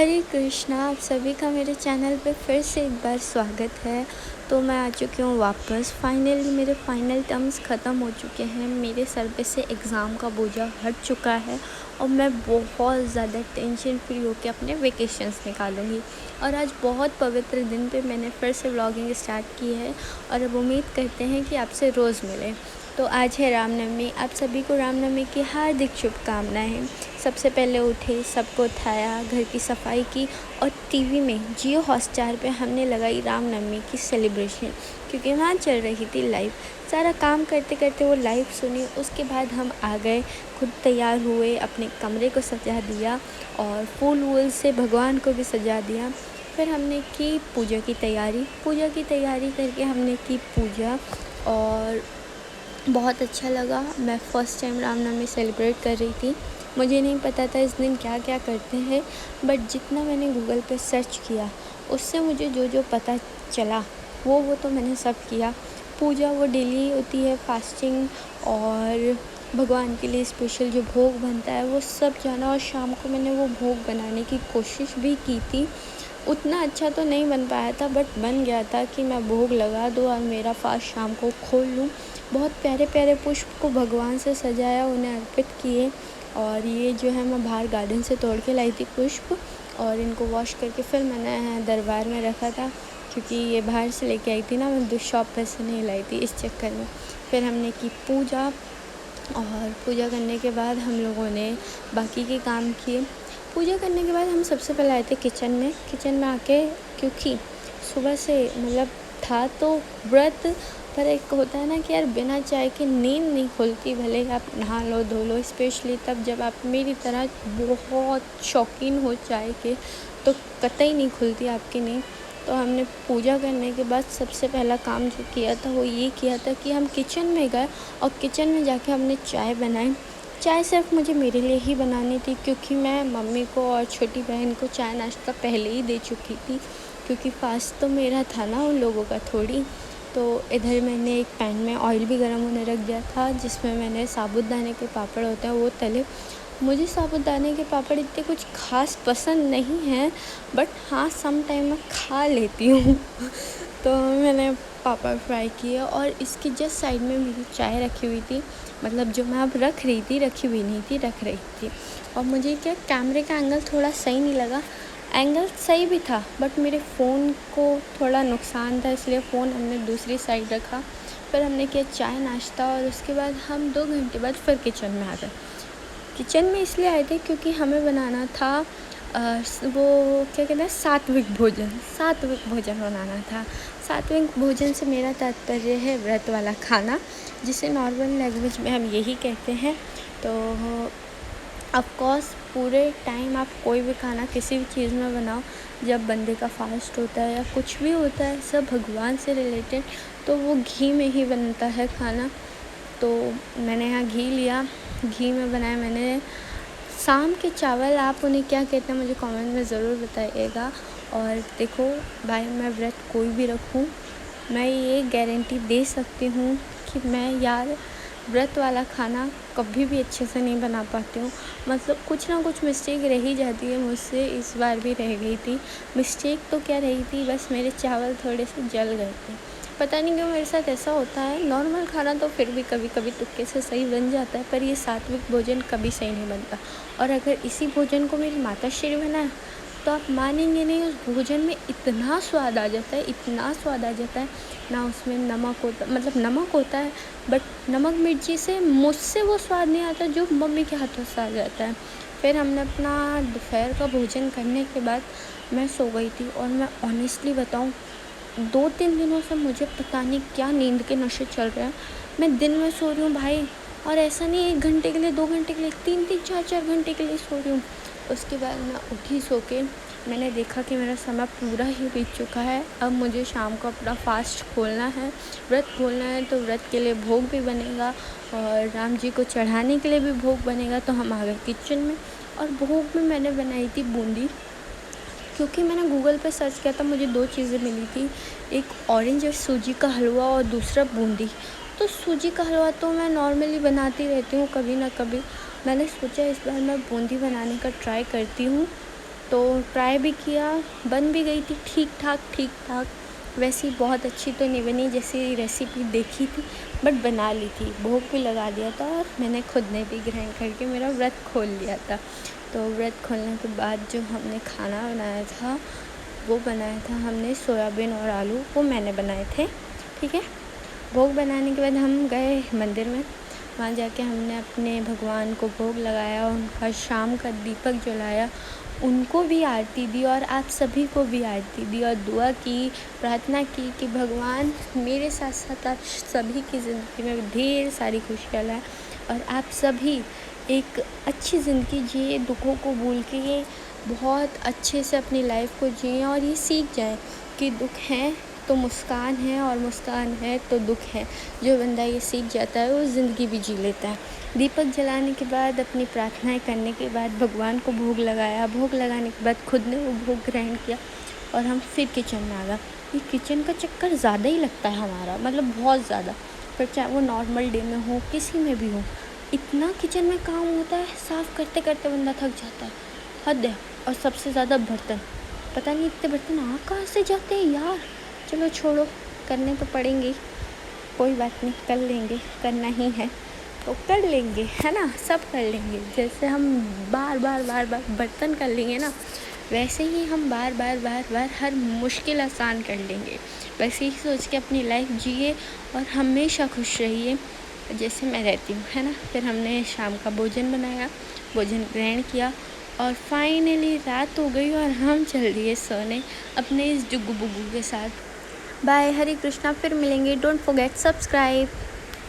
हरे कृष्णा, आप सभी का मेरे चैनल पे फिर से एक बार स्वागत है। तो मैं आ चुकी हूँ वापस। फाइनली मेरे फाइनल टर्म्स ख़त्म हो चुके हैं। मेरे सर पे से एग्ज़ाम का बोझा हट चुका है और मैं बहुत ज़्यादा टेंशन फ्री होकर अपने वेकेशंस निकालूंगी। और आज बहुत पवित्र दिन पे मैंने फिर से व्लॉगिंग स्टार्ट की है और अब उम्मीद करते हैं कि आपसे रोज़ मिले। तो आज है रामनवमी। आप सभी को रामनवमी की हार्दिक शुभकामनाएं। सबसे पहले उठे, सबको उठाया, घर की सफाई की और टीवी में जियो हॉटस्टार पे हमने लगाई रामनवमी की सेलिब्रेशन, क्योंकि वहाँ चल रही थी लाइव। सारा काम करते करते वो लाइव सुनी। उसके बाद हम आ गए, खुद तैयार हुए, अपने कमरे को सजा दिया और फूल वूल से भगवान को भी सजा दिया। फिर हमने की पूजा की तैयारी करके हमने की पूजा और बहुत अच्छा लगा। मैं फ़र्स्ट टाइम रामनवमी सेलिब्रेट कर रही थी। मुझे नहीं पता था इस दिन क्या क्या करते हैं, बट जितना मैंने गूगल पे सर्च किया उससे मुझे जो जो पता चला वो तो मैंने सब किया। पूजा वो डेली होती है, फास्टिंग और भगवान के लिए स्पेशल जो भोग बनता है वो सब जाना। और शाम को मैंने वो भोग बनाने की कोशिश भी की थी। उतना अच्छा तो नहीं बन पाया था, बट बन गया था कि मैं भोग लगा दूँ और मेरा फास्ट शाम को खोल लूँ। बहुत प्यारे प्यारे पुष्प को भगवान से सजाया, उन्हें अर्पित किए। और ये जो है मैं बाहर गार्डन से तोड़ के लाई थी पुष्प, और इनको वॉश करके फिर मैंने दरबार में रखा था, क्योंकि ये बाहर से लेके आई थी ना, मैं दूसरी शॉप पर से नहीं लाई थी, इस चक्कर में। फिर हमने की पूजा, और पूजा करने के बाद हम लोगों ने बाकी के काम किए। पूजा करने के बाद हम सबसे पहले आए थे किचन में आके, क्योंकि सुबह से मतलब था तो व्रत, पर एक होता है ना कि यार बिना चाय के नींद नहीं खुलती। भले आप नहा लो धो लो, स्पेशली तब जब आप मेरी तरह बहुत शौकीन हो चाय के, तो कतई नहीं खुलती आपकी नींद। तो हमने पूजा करने के बाद सबसे पहला काम जो किया था वो ये किया था कि हम किचन में गए और किचन में जाके हमने चाय बनाई। चाय सिर्फ मुझे मेरे लिए ही बनानी थी, क्योंकि मैं मम्मी को और छोटी बहन को चाय नाश्ता पहले ही दे चुकी थी, क्योंकि फास्ट तो मेरा था ना, उन लोगों का थोड़ी। तो इधर मैंने एक पैन में ऑयल भी गर्म होने रख दिया था, जिसमें मैंने साबूदाने के पापड़ होते हैं वो तले। मुझे साबूदाने के पापड़ इतने कुछ खास पसंद नहीं हैं, बट हाँ सम टाइम मैं खा लेती हूँ तो मैंने पापड़ फ्राई किए और इसकी जस्ट साइड में मेरी चाय रखी हुई थी। मतलब जो मैं अब रख रही थी, रखी हुई नहीं थी, रख रही थी। और मुझे क्या कैमरे का एंगल थोड़ा सही नहीं लगा। एंगल सही भी था, बट मेरे फ़ोन को थोड़ा नुकसान था, इसलिए फ़ोन हमने दूसरी साइड रखा। फिर हमने किया चाय नाश्ता और उसके बाद हम 2 घंटे बाद फिर किचन में आ गए। किचन में इसलिए आए थे क्योंकि हमें बनाना था वो क्या कहते हैं, सात्विक भोजन बनाना था। सात्विक भोजन से मेरा तात्पर्य है व्रत वाला खाना, जिसे नॉर्मल लैंग्वेज में हम यही कहते हैं। तो ऑफ कोर्स पूरे टाइम आप कोई भी खाना किसी भी चीज़ में बनाओ, जब बंदे का फास्ट होता है या कुछ भी होता है सब भगवान से रिलेटेड, तो वो घी में ही बनता है खाना। तो मैंने यहाँ घी लिया, घी में बनाया मैंने शाम के चावल। आप उन्हें क्या कहते हैं मुझे कमेंट में ज़रूर बताइएगा। और देखो भाई, मैं व्रत कोई भी रखूँ, मैं ये गारंटी दे सकती हूँ कि मैं यार व्रत वाला खाना कभी भी अच्छे से नहीं बना पाती हूँ। मतलब कुछ ना कुछ मिस्टेक रह ही जाती है मुझसे। इस बार भी रह गई थी मिस्टेक। तो क्या रही थी, बस मेरे चावल थोड़े से जल गए थे। पता नहीं क्यों मेरे साथ ऐसा होता है। नॉर्मल खाना तो फिर भी कभी कभी तुक्के से सही बन जाता है, पर ये सात्विक भोजन कभी सही नहीं बनता। और अगर इसी भोजन को मेरी माताश्री बनाए तो आप मानेंगे नहीं, उस भोजन में इतना स्वाद आ जाता है ना। उसमें नमक होता, मतलब नमक होता है, बट नमक मिर्ची से मुझसे वो स्वाद नहीं आता जो मम्मी के हाथों से आ जाता है। फिर हमने अपना दोपहर का भोजन करने के बाद मैं सो गई थी। और मैं ऑनेस्टली बताऊं, 2-3 दिनों से मुझे पता नहीं क्या नींद के नशे चल रहे हैं। मैं दिन में सो रही हूँ भाई, और ऐसा नहीं 1 घंटे के लिए, 2 घंटे के लिए, 3-3 4-4 घंटे के लिए सो रही हूँ। उसके बाद मैं उठी सो के, मैंने देखा कि मेरा समय पूरा ही बीत चुका है। अब मुझे शाम को अपना फास्ट खोलना है, व्रत खोलना है। तो व्रत के लिए भोग भी बनेगा और राम जी को चढ़ाने के लिए भी भोग बनेगा। तो हम आ गए किचन में, और भोग में मैंने बनाई थी बूंदी। क्योंकि मैंने गूगल पे सर्च किया था, मुझे 2 चीज़ें मिली थी, एक ऑरेंज और सूजी का हलवा और दूसरा बूंदी। तो सूजी का हलवा तो मैं नॉर्मली बनाती रहती हूँ कभी ना कभी। मैंने सोचा इस बार मैं बूंदी बनाने का ट्राई करती हूँ। तो ट्राई भी किया, बन भी गई थी ठीक ठाक। वैसी बहुत अच्छी तो नहीं बनी जैसी रेसिपी देखी थी, बट बना ली थी। भोग भी लगा दिया था और मैंने खुद ने भी ग्राइंड करके मेरा व्रत खोल लिया था। तो व्रत खोलने के बाद जो हमने खाना बनाया था वो बनाया था हमने सोयाबीन और आलू, वो मैंने बनाए थे, ठीक है। भोग बनाने के बाद हम गए मंदिर में, वहाँ जाके हमने अपने भगवान को भोग लगाया, उनका शाम का दीपक जलाया, उनको भी आरती दी और आप सभी को भी आरती दी और दुआ की, प्रार्थना की कि भगवान मेरे साथ साथ आप सभी की ज़िंदगी में ढेर सारी खुशियाँ लाएं और आप सभी एक अच्छी ज़िंदगी जिए, दुखों को भूल के ये बहुत अच्छे से अपनी लाइफ को जिए और ये सीख जाएं कि दुख है तो मुस्कान है और मुस्कान है तो दुख है। जो बंदा ये सीख जाता है वो ज़िंदगी भी जी लेता है। दीपक जलाने के बाद अपनी प्रार्थनाएं करने के बाद भगवान को भोग लगाया, भोग लगाने के बाद खुद ने वो भोग ग्रहण किया और हम फिर किचन में आ गए। ये किचन का चक्कर ज़्यादा ही लगता है हमारा, मतलब बहुत ज़्यादा, पर चाहे वो नॉर्मल डे में हो किसी में भी हो, इतना किचन में काम होता है, साफ़ करते करते बंदा थक जाता है, हद है। और सबसे ज़्यादा बर्तन, पता नहीं इतने बर्तन आ कहाँ से जाते हैं यार। चलो छोड़ो, करने तो पड़ेंगे, कोई बात नहीं, कर लेंगे, करना ही है तो कर लेंगे, है ना, सब कर लेंगे। जैसे हम बार बार बर्तन कर लेंगे ना, वैसे ही हम बार बार हर मुश्किल आसान कर लेंगे। वैसे ही सोच के अपनी लाइफ जिए और हमेशा खुश रहिए जैसे मैं रहती हूँ, है ना। फिर हमने शाम का भोजन बनाया, भोजन ग्रहण किया और फाइनली रात हो गई और हम चल दिए सोने अपने इस जुगू बुगू के साथ। बाय, हरे कृष्णा, फिर मिलेंगे। Don't forget subscribe.